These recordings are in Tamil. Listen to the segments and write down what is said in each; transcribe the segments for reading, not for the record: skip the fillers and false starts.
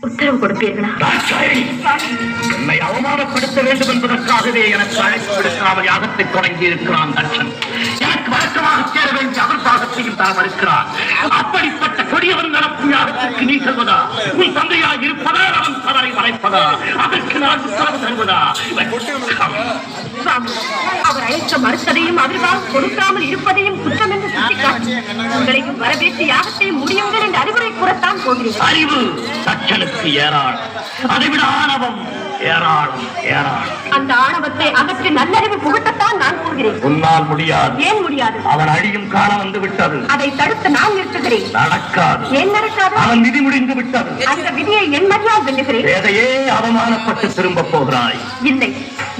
உத்தரவு கொடுப்பீர்களா? என்னை அவமானப்படுத்த வேண்டும் என்பதற்காகவே எனக்கு அழைப்பு விடுக்காமல் யாகத்தை தொடங்கி இருக்கிறான் தட்சன். எனக்கு வழக்கமாக சேர வேண்டிய அவர் பாகத்தையும் தர மறுக்கிறார். அப்படிப்பட்ட கொடியவன் நடப்பும் யாகத்திற்கு நீ செல்வதா? உன் தந்தையாக இருப்பதா? அவன் தவறை மறைப்பதா? அதற்கு நான் உத்தரவு தருவதா? அவர் அழைக்க மறுத்ததையும் அவர்களால் கொடுக்காமல் இருப்பதையும் குற்றம் என்று சுட்டிக்காட்டி உங்களையும் வரவேற்று யாகத்தை முடியுங்கள் என்று அறிவுரை கூறத்தான் போகிறேன். அறிவு தட்சனுக்கு ஏராளம், அதைவிட ஆணவம் ஏராளம் ஏராளம். அந்த ஆணவத்தை அகற்றி நல்லறிவு புகட்டத்தான் நான் கூறுகிறேன். உன்னால் முடியாது. ஏன் முடியாது? அவன் அழியும் காலம் வந்து விட்டது. அதை தடுத்து நான் நிறுத்துகிறேன். நடக்காது. ஏன் நடக்காது? அவன் விதி முடிந்து விட்டது. அந்த விதியை என் மதியால் வெல்லுகிறேன். எதையே அவமானப்பட்டு திரும்ப போகிறாய்? இல்லை,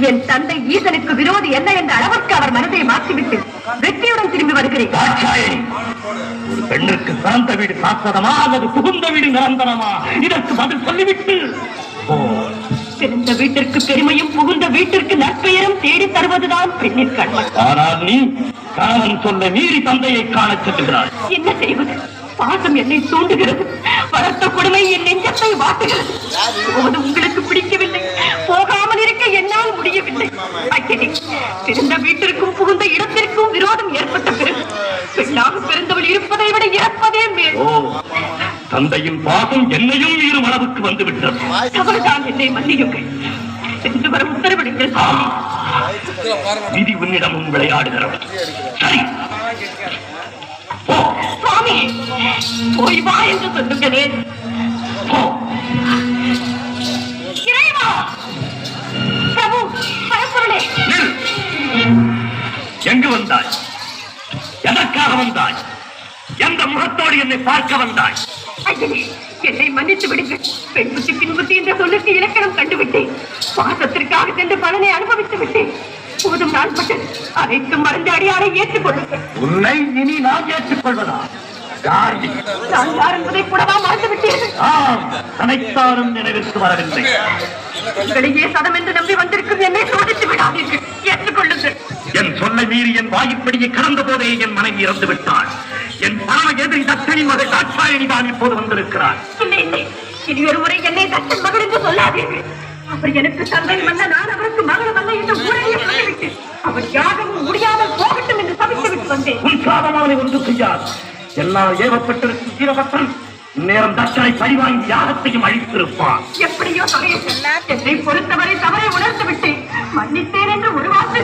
என் தந்தை ஈசனுக்கு விரோதி என்ன என்ற அளவிற்கு அவர் மனதை மாற்றிவிட்டு வெற்றியுடன் திரும்பி வருகிறேன். ஒரு பெண்ணுக்கு பிறந்த வீடு சாஸ்வதமா அல்லது புகுந்த வீடு நிரந்தரமா? இதற்கு பதில் சொல்லிவிட்டு பிறந்த வீட்டிற்கு பெருமையும் புகுந்த வீட்டிற்கு நற்பெயரும் தேடி தருவதுதான் பெண்ணின் கடமை. ஆனால் நீ கணவன் சொல்ல மீறி தந்தையை காணச் செல்கிறாய். என்ன செய்வது? பாசம் என்னை தூண்டுகிறது, வளர்த்த கொடுமை என் நெஞ்சத்தை வாட்டுகிறது. போது உங்களுக்கு பிடிக்கவில்லை, போகாமல் இருக்க என்னால் முடியவில்லை. பிறந்த வீட்டிற்கும் புகுந்த இடத்திற்கும் விரோதம் ஏற்பட்ட பிறகு பெண்ணாக பிறந்தவள் இருப்பதை விட இறப்பதே மேல். தந்தையின் பாசம் என்னையும் மீறும் அளவுக்கு வந்து விட்டது. அவள்தான் என்னை மன்னியுங்கள். சென்று வர உத்தரவிடுங்கள். விதி உன்னிடமும் விளையாடுகிறது. சரி, சுவாமி, போய் வா என்று சொல்லுங்களேன். பிரபு, பரம்பொருளே, எங்கு வந்தாய்? எதற்காக வந்தாய்? எந்த முகத்தோடு என்னை பார்க்க வந்தாய்? என்னை மன்னித்து விடுங்கள். பெண் புத்தி பின் புத்தி என்ற சொல்லுக்கு இலக்கணம் கண்டுவிட்டேன். பாசத்திற்காக சென்று பலனை அனுபவித்து விட்டேன். போதும், நான் பட்டேன். அனைத்தும் மறந்து அடியாரை ஏற்றுக்கொள்ளுங்கள். உன்னை இனி நான் ஏற்றுக்கொள்வதா? நான் யார் என்பதை கூடவா மறந்து விட்டீர்கள்? அனைத்தாரும் நினைவிற்கு வரவில்லை. உங்களையே சதம் என்று நம்பி வந்திருக்கும் என்னை சோதித்து விடாதீர்கள். ஏற்றுக்கொள்ளுங்கள். என் சொல்லை மீறி என் வாயிற்படியை கடந்த போதே என் மனைவி இறந்து விட்டாள். என் பரம எதிரி தட்சனின் மகள் தாட்சாயணி தான் இப்போது வந்திருக்கிறார். இல்லை, இல்லை, இனி ஒரு முறை என்னை தட்சன் மகள் என்று சொல்லாதீர்கள். அவர் எனக்கு தந்தை மன்ன, நான் அவருக்கு மகள் அல்ல என்று ஊரடியே சொல்லிவிட்டேன். அவர் யாகவும் முடியாமல் போகட்டும் என்று சபித்து விட்டு வந்தேன். உன் சாதமானதை ஒன்று செய்யாது. எல்லாம் ஏவப்பட்டிருக்கும் வீரபத்ரன் நேரம் தட்சனை பழிவாங்கி யாகத்தையும் அழித்திருப்பான். எப்படியோ என்னை பொறுத்தவரை தவறை உணர்ந்து விட்டேன். மன்னித்தேன் என்று ஒரு வார்த்தை